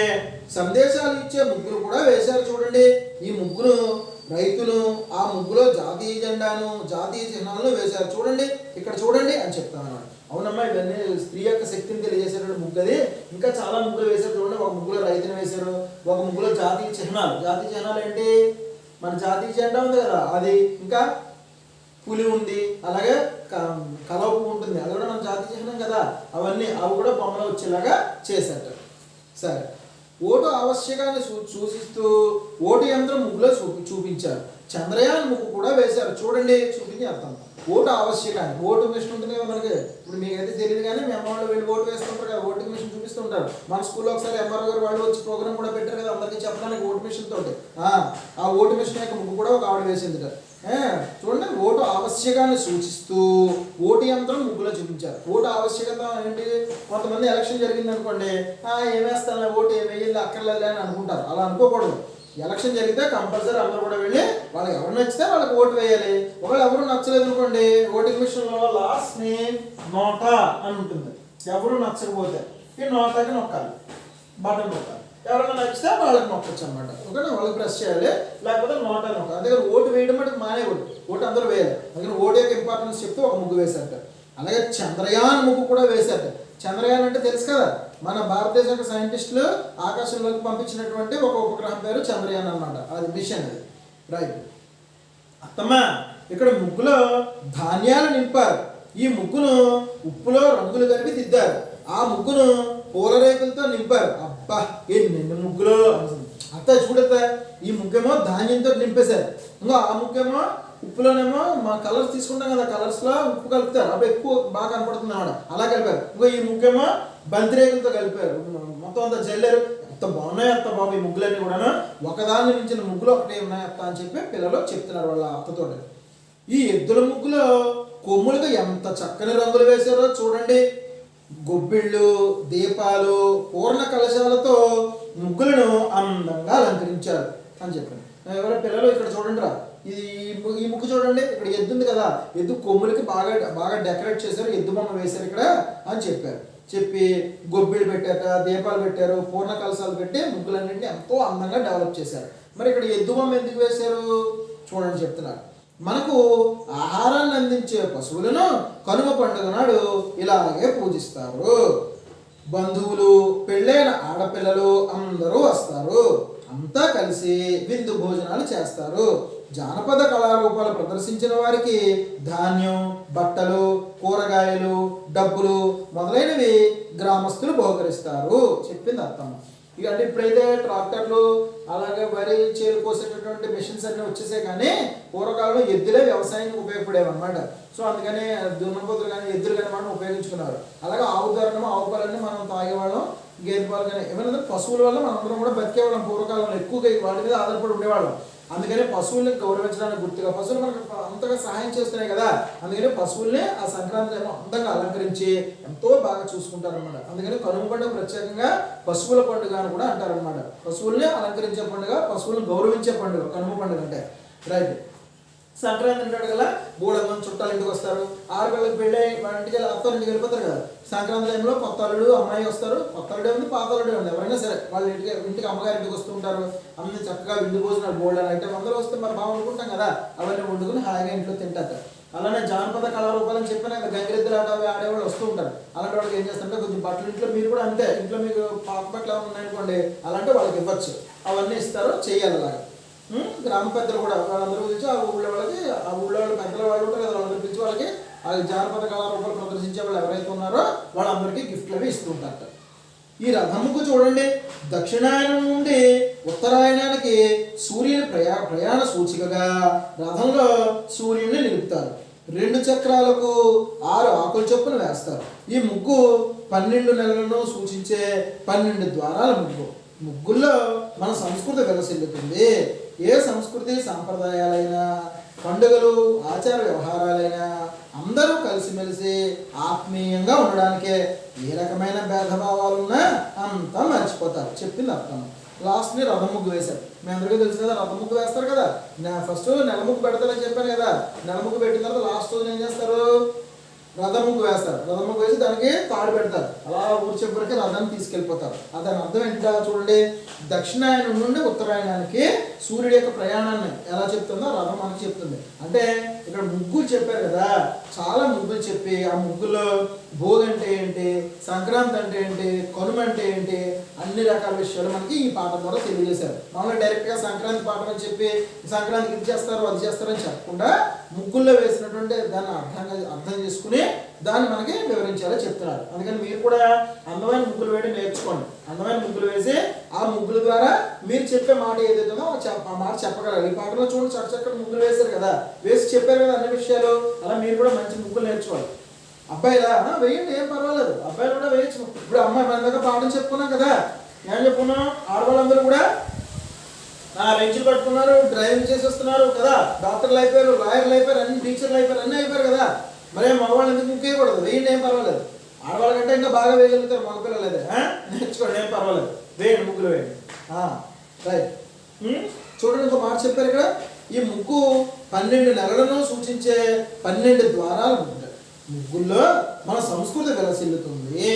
సందేశాలు ఇచ్చే ముగ్గులు కూడా వేశారు చూడండి. ఈ ముగ్గును రైతులు ఆ ముగ్గులో జాతీయ జెండాను, జాతీయ చిహ్నాలను వేశారు చూడండి, ఇక్కడ చూడండి అని చెప్తాను అన్నమాట. అవునమ్మా, ఇవన్నీ స్త్రీ యొక్క శక్తిని తెలియజేసేటువంటి ముగ్గు అది. ఇంకా చాలా ముగ్గులు వేశారు చూడండి. ఒక ముగ్గులో రైతుని వేశారు, ఒక ముగ్గులో జాతీయ చిహ్నాలు ఏంటి? మన జాతీయ జెండా ఉంది కదా అది, ఇంకా పులి ఉంది, అలాగే కలవ పువ్వు ఉంటుంది, అది కూడా మన జాతీయ చిహ్నం కదా. అవి కూడా బొమ్మలో వచ్చేలాగా చేశారట. సరే, ఓటు ఆవశ్యకాన్ని సూచిస్తూ ఓటు యంత్రం ముగ్గులో చూపించారు. చంద్రయాన్ ముగ్గు కూడా వేశారు చూడండి, చూపించి అర్థం. ఓటు ఆవశ్యకాన్ని, ఓటు మిషన్ ఉంటుంది కదా మనకి. ఇప్పుడు మీకైతే తెలియదు కానీ మీ అమ్మ వాళ్ళు వెళ్ళి ఓటు వేస్తుంటారు కదా, ఓటింగ్ మిషన్ చూపిస్తుంటారు. మన స్కూల్లో ఒకసారి ఎంఆర్ఓ గారు వాళ్ళు వచ్చి ప్రోగ్రామ్ కూడా పెట్టారు కదా అందరికీ చెప్పడానికి ఓటు మిషన్ తోటి. ఆ ఓటు మిషన్ యొక్క ముగ్గు కూడా ఒక ఆవిడ వేసింది. చూడండి, ఓటు ఆవశ్యకాన్ని సూచిస్తూ ఓటు యంత్రం ముగ్గులో చూపించారు. ఓటు ఆవశ్యకత ఏంటి? కొంతమంది ఎలక్షన్ జరిగింది అనుకోండి, ఏమేస్తాను ఓటు వేయాలి అక్కర్లేదులే అని అనుకుంటారు. అలా అనుకోకూడదు. ఎలక్షన్ జరిగితే కంపల్సరీ అందరూ కూడా వెళ్ళి వాళ్ళకి ఎవరు నచ్చితే వాళ్ళకి ఓటు వేయాలి. ఒకవేళ ఎవరు నచ్చలేదు అనుకోండి, ఓటింగ్ మిషన్లో లాస్ట్ నేమ్ నోటా అని ఉంటుంది. ఎవరు నచ్చకపోతే ఈ నోటాకి నొక్కాలి, బటన్ నొక్కాలి. ఎవరైనా నచ్చితే వాళ్ళకి నొక్కచ్చు అనమాట. ఓకేనా? వాళ్ళకి ప్రెస్ చేయాలి, లేకపోతే నోటా నొక్కాలి. అందుకని ఓటు వేయడం అంటే మానేయకూడదు, ఓటు అందరూ వేయాలి. అందుకని ఓటు యొక్క ఇంపార్టెన్స్ చెప్తూ ఒక ముగ్గు వేశారట. అలాగే చంద్రయాన్ ముగ్గు కూడా వేశారట. చంద్రయాన్ అంటే తెలుసు కదా, మన భారతదేశం యొక్క సైంటిస్టులు ఆకాశంలోకి పంపించినటువంటి ఒక ఉపగ్రహం పేరు చంద్రయాన్ అన్నమాట. అది మిషన్ అది. రైట్. అత్తమ్మా, ఇక్కడ ముగ్గులో ధాన్యాలు నింపారు. ఈ ముగ్గును ఉప్పులో రంగులు కలిపి దిద్దారు. ఆ ముగ్గును పూల రేకులతో నింపారు. అబ్బా, ఎన్ని ముగ్గులు! అత్త చూడత్త, ఈ ముగ్గేమో ధాన్యంతో నింపేశారు. ఇంకో ఆ ముగ్గేమో ఉప్పులోనేమో మా కలర్స్ తీసుకుంటాం కదా, కలర్స్లో ఉప్పు కలుపుతారు, అప్పుడు ఎక్కువ బాగా కనపడుతుంది అన్నమాట. అలా కలిపారు. ఇంకో ఈ ముగ్గేమో బంతిరేకులతో కలిపారు. మొత్తం అంతా జల్లారు. ఎంత బాగున్నాయి అత్త బాబు ఈ ముగ్గులన్నీ కూడాను, ఒకదాన్ని మించిన ముగ్గులు ఒకటే ఉన్నాయి అత్త అని చెప్పి పిల్లలు చెప్తున్నారు వాళ్ళ అత్తతో. ఈ ఎద్దుల ముగ్గులో కొమ్ములుగా ఎంత చక్కని రంగులు వేశారో చూడండి. గొబ్బిళ్ళు, దీపాలు, పూర్ణ కలశాలతో ముగ్గులను అందంగా అలంకరించారు అని చెప్పారు. ఎవరైనా పిల్లలు ఇక్కడ చూడండి రా, ఈ ముగ్గు చూడండి, ఇక్కడ ఎద్దు ఉంది కదా, ఎద్దు కొమ్ములకి బాగా డెకరేట్ చేశారు, ఎద్దు బొమ్మ వేశారు ఇక్కడ అని చెప్పారు. చెప్పి గొబ్బిళ్ళు పెట్టారట, దీపాలు పెట్టారు, పూర్ణ కలశాలు పెట్టి ముగ్గులన్నింటినీ ఎంతో అందంగా డెవలప్ చేశారు. మరి ఇక్కడ ఎద్దు బొమ్మ ఎందుకు వేశారు చూడండి చెప్తున్నారు. మనకు ఆహారాన్ని అందించే పశువులను కనుమ పండుగ నాడు ఇలాగే పూజిస్తారు. బంధువులు, పెళ్ళైన ఆడపిల్లలు అందరూ వస్తారు. అంతా కలిసి విందు భోజనాలు చేస్తారు. జానపద కళారూపాలు ప్రదర్శించిన వారికి ధాన్యం, బట్టలు, కూరగాయలు, డబ్బులు మొదలైనవి గ్రామస్తులు బహుకరిస్తారు చెప్పింది అత్తమ్మ. ఇక అంటే ఇప్పుడైతే ట్రాక్టర్లు అలాగే వరి చేలు కోసేటటువంటి మిషన్స్ అన్నీ వచ్చేసాయి, కానీ పూర్వకాలంలో ఎద్దులే వ్యవసాయానికి ఉపయోగపడేవి అనమాట. సో అందుకని దున్నపోతులు కానీ ఎద్దులు కానీ మనం ఉపయోగించుకున్నారు. అలాగే ఆవు ధరను ఆవు పాలన్నీ మనం తాగేవాళ్ళం, గేదె పాలు కానీ ఏమైనా పశువుల వల్ల మనందరం కూడా బతికేవాళ్ళం. పూర్వకాలంలో ఎక్కువగా వాటి మీద ఆధారపడి ఉండేవాళ్ళం. అందుకని పశువుల్ని గౌరవించడానికి గుర్తుగా పశువులు మనకు అంతగా సహాయం చేస్తున్నాయి కదా, అందుకని పశువుల్ని ఆ సంక్రాంతి ఏమో అందంగా అలంకరించి ఎంతో బాగా చూసుకుంటారు అనమాట. అందుకని కనుమ పండుగ ప్రత్యేకంగా పశువుల పండుగ అని కూడా అంటారు అనమాట. పశువుల్ని అలంకరించే పండుగ, పశువులను గౌరవించే పండుగ కనుమ పండుగ అంటే. రైట్. సంక్రాంతి అంటాడు కదా, మూడందరం చుట్టాలు ఇంటికి వస్తారు. 6 గంటలకు పెళ్ళి వాళ్ళ ఇంటికి వెళ్ళి అత్త ఇంటికి వెళ్ళిపోతారు కదా. సంక్రాంతి టైంలో కొత్త అల్లుడు అమ్మాయి వస్తారు. కొత్త అల్లుడే ఉంది, పాత అల్లుడే ఉంది, ఎవరైనా సరే వాళ్ళ ఇంటికి అమ్మగారి ఇంటికి వస్తూ ఉంటారు. అన్ని చక్కగా విందు భోజనాలు బోల్డ్ అని ఐటమ్ అందరూ వస్తే మరి బాగుంటుకుంటాం కదా, అవన్నీ వండుకుని హాయిగా ఇంట్లో తింటారు. అలానే జానపద కళారూపాలని చెప్పిన గంగిరెద్దులు ఆడేవాళ్ళు వస్తూ ఉంటారు. అలాంటి వాళ్ళకి ఏం చేస్తారంటే కొంచెం బట్టలు ఇంట్లో మీరు కూడా అంతే, ఇంట్లో మీకు పాత బట్టలు ఏమైనా ఉన్నాయనుకోండి అలాంటి వాళ్ళకి ఇవ్వచ్చు, అవన్నీ ఇస్తారు, చేయాలి అలాగా. గ్రామ పెద్దలు కూడా వాళ్ళందరూ పిలిచి ఆ ఊళ్ళో వాళ్ళకి, ఆ ఊళ్ళో వాళ్ళు పెద్దల వాళ్ళు ఉంటారు కదా, వాళ్ళందరూ పిలిచి వాళ్ళకి ఆ జానపద కళారూపాలు ప్రదర్శించే వాళ్ళు ఎవరైతే ఉన్నారో వాళ్ళందరికీ గిఫ్ట్లు అవి ఇస్తూ ఉంటారు. ఈ రథముకు చూడండి, దక్షిణాయనం నుండి ఉత్తరాయణానికి సూర్యుని ప్రయాణ సూచికగా రథంలో సూర్యుడిని నిలుపుతారు. 2 చక్రాలకు 6 ఆకుల చొప్పున వేస్తారు. ఈ ముగ్గు 12 నెలలను సూచించే 12 ద్వారాల ముగ్గు. ముగ్గుల్లో మన సంస్కృతి విలసిల్లుతుంది. ఏ సంస్కృతి సాంప్రదాయాలైనా, పండుగలు, ఆచార వ్యవహారాలైనా అందరూ కలిసిమెలిసి ఆత్మీయంగా ఉండడానికే. ఏ రకమైన భేదభావాలున్నా అంతా మర్చిపోతారు. చెప్పింది అర్థం. లాస్ట్ని రథం ముగ్గు వేశారు. మీ అందరికీ తెలుసు కదా, రథం ముగ్గు వేస్తారు కదా. ఫస్ట్ నెల ముగ్గు పెడతారని చెప్పాను కదా, నెల ముగ్గు పెట్టిన తర్వాత లాస్ట్ రోజున ఏం చేస్తారు, రథం ముగ్గు వేస్తారు. రథం ముగ్గు వేసి దానికి తాడు పెడతారు. అలా ఊరు చివరికి రథాన్ని తీసుకెళ్ళిపోతారు. దాని అర్థం ఏంటో చూడండి, దక్షిణాయనం నుండి ఉత్తరాయణానికి సూర్యుడి యొక్క ప్రయాణాన్ని ఎలా చెప్తుందో రథం మనకి చెప్తుంది. అంటే ఇక్కడ ముగ్గులు చెప్పారు కదా, చాలా ముగ్గులు చెప్పి ఆ ముగ్గుల్లో భోగి అంటే ఏంటి, సంక్రాంతి అంటే ఏంటి, కనుమ అంటే ఏంటి, అన్ని రకాల విషయాలు మనకి ఈ పాఠం ద్వారా తెలియజేశారు. మామూలుగా డైరెక్ట్గా సంక్రాంతి పాఠం అని చెప్పి సంక్రాంతికి ఇది చేస్తారు అది చేస్తారని చెప్పకుండా ముగ్గుల్లో వేసినటువంటి దాన్ని అర్థం చేసుకుని దాన్ని మనకి వివరించాలో చెప్తున్నారు. అందుకని మీరు కూడా అందమైన ముగ్గులు వేయడం నేర్చుకోండి. అందమైన ముగ్గులు వేసి ఆ ముగ్గుల ద్వారా మీరు చెప్పే మాట ఏదైతుందో ఆ మాట చెప్పగలరు. ఈ పాటలో చూడండి చక్కచక్కటి ముగ్గులు వేశారు కదా, వేసి చెప్పారు కదా అన్ని విషయాలు. అలా మీరు కూడా మంచి ముగ్గులు నేర్చుకోవాలి. అబ్బాయిలా వేయండి, ఏం పర్వాలేదు, అబ్బాయిలు కూడా వేయచ్చు. ఇప్పుడు అమ్మాయి మన దగ్గర పాఠం చెప్పుకున్నాం కదా, ఏం చెప్పుకున్నాం, ఆడవాళ్ళందరూ కూడా లంచ్లు పట్టుకున్నారు, డ్రైవింగ్ చేసి వస్తున్నారు కదా, డాక్టర్లు అయిపోయారు, లాయర్లు అయిపోయారు, అన్ని టీచర్లు అయిపోయారు, అన్నీ అయిపోయారు కదా. మరి మగవాళ్ళు ఎందుకు ముఖ్యకూడదు, వేయండి, ఏం పర్వాలేదు. ఆడవాళ్ళ కంటే ఇంకా బాగా వేయగలుగుతారు మగపిల్లలు అయితే, నేర్చుకోండి, ఏం పర్వాలేదు, వేయండి, ముగ్గులు వేయండి. రైట్. చూడండి ఇంకో మాట చెప్పారు ఇక్కడ, ఈ ముగ్గు 12 నెలలను సూచించే 12 ద్వారాలు ముగ్గు. ముగ్గుల్లో మన సంస్కృతి విలసిల్లుతుంది.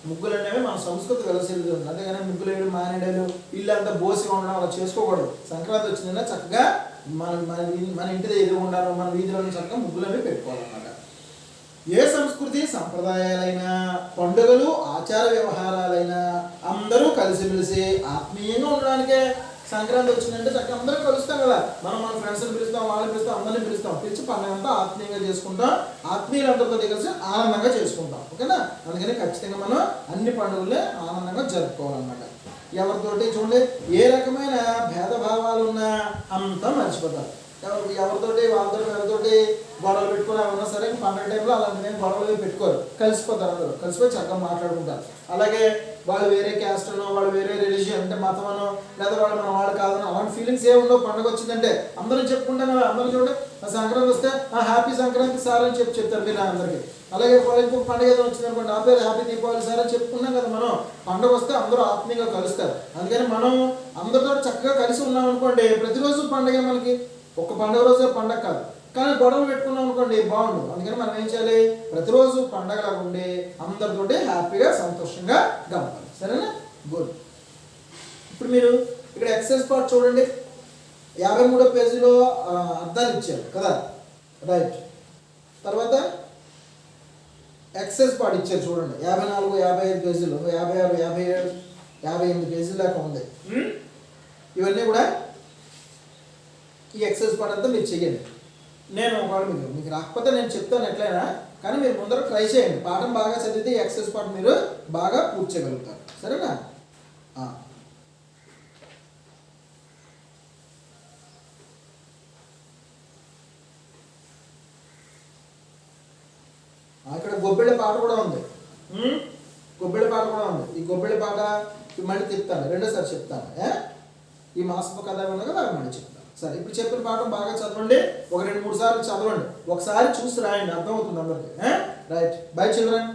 ముగ్గులు అనేవి మన సంస్కృతి విలసిల్లుతుంది. అంతేగాని ముగ్గులు వేయడం మానేడాలు ఇల్లు అంతా బోసిగా ఉండడం అలా చేసుకోకూడదు. సంక్రాంతి వచ్చిందన్నా చక్కగా మన ఇంటి దగ్గర ఉండాలి, మన వీధిలో చక్కగా ముగ్గులు అవి పెట్టుకోవాలన్నమాట. ఏ సంస్కృతి సంప్రదాయాలైనా, పండుగలు, ఆచార వ్యవహారాలైనా అందరూ కలిసిమెలిసి ఆత్మీయంగా ఉండడానికే. సంక్రాంతి వచ్చిందంటే చక్కగా అందరూ కలుస్తాం కదా, మనం మన ఫ్రెండ్స్ని పిలుస్తాం, వాళ్ళని పిలుస్తాం, అందరినీ పిలుస్తాం, పిలిచి పండుగ అంతా ఆత్మీయంగా చేసుకుంటాం, ఆత్మీయులందరితో కలిసి ఆనందంగా చేసుకుంటాం. ఓకేనా? అందుకని ఖచ్చితంగా మనం అన్ని పండుగలే ఆనందంగా జరుపుకోవాలన్నమాట. ఎవరితోటి చూడండి ఏ రకమైన భేదభావాలు ఉన్నా అంతా మర్చిపోతారు. ఎవరితోటి ఎవరితోటి గొడవలు పెట్టుకుని ఏమన్నా సరే పండుగ టైంలో అలాంటి గొడవలు పెట్టుకోరు, కలిసిపోతారు, అందరూ కలిసిపోయి చక్కగా మాట్లాడుకుంటారు. అలాగే వాళ్ళు వేరే క్యాస్ట్ అనో, వాళ్ళు వేరే రిలీజియన్ అంటే మతం అనో, లేదా వాళ్ళు మన వాళ్ళు కాదనో అలాంటి ఫీలింగ్స్ ఏమి ఉండవు. పండుగ వచ్చిందంటే అందరూ చెప్పుకుంటాం కదా, అందరూ చూడండి సంక్రాంతి వస్తే హ్యాపీ సంక్రాంతి సార్ అని చెప్తారు మీరు అందరికీ. అలాగే ఇంకొక పండుగ ఏదో వచ్చింది అనుకోండి, ఆ పేరు హ్యాపీ దీపావళి సార్ అని చెప్పుకున్నాం కదా. మనం పండుగ వస్తే అందరూ ఆత్మీయంగా కలుస్తారు. అందుకని మనం అందరితో చక్కగా కలిసి ఉన్నాం అనుకోండి, ప్రతిరోజు పండుగ మనకి. ఒక్క పండుగ రోజే పండుగ కాదు, కానీ గొడవలు పెట్టుకున్నాం అనుకోండి బాగుండు. అందుకని మనం ఏం చేయాలి, ప్రతిరోజు పండగలాగా ఉండి అందరితోటి హ్యాపీగా సంతోషంగా గడపాలి. సరేనా? గుడ్. ఇప్పుడు మీరు ఇక్కడ ఎక్సర్సైజ్ పార్ట్ చూడండి, 53వ పేజీలో అర్థాలు ఇచ్చారు కదా. రైట్. తర్వాత ఎక్సర్సైజ్ పార్ట్ ఇచ్చారు చూడండి, 54, 55 పేజీలు, 56, 57, 58 పేజీల దాకా ఉంది. ఇవన్నీ కూడా ఈ ఎక్సర్సైజ్ పార్ట్ అంతా మీరు చెయ్యండి. నేను ఒకవేళ మీకు రాకపోతే నేను చెప్తాను ఎట్లయినా, కానీ మీరు ముందర ట్రై చేయండి. పాఠం బాగా చదివితే ఈ ఎక్సర్సైజ్ పార్ట్ మీరు బాగా పూర్తి చేయగలుగుతారు. సరేనా? ఇక్కడ గొబ్బిళ్ళ పాట కూడా ఉంది. గొబ్బిళ్ళ పాట కూడా ఉంది. ఈ గొబ్బిళ్ళ పాట మళ్ళీ చెప్తాను, రెండోసారి చెప్తాను. ఈ మాసపు కథ ఉంది కదా, అది మళ్ళీ చెప్తాను. సరే, ఇప్పుడు చెప్పిన పాఠం బాగా చదవండి. ఒక 2-3 సార్లు చదవండి. ఒకసారి చూసి రాయండి, అర్థమవుతుంది అందరికి. Right, by children.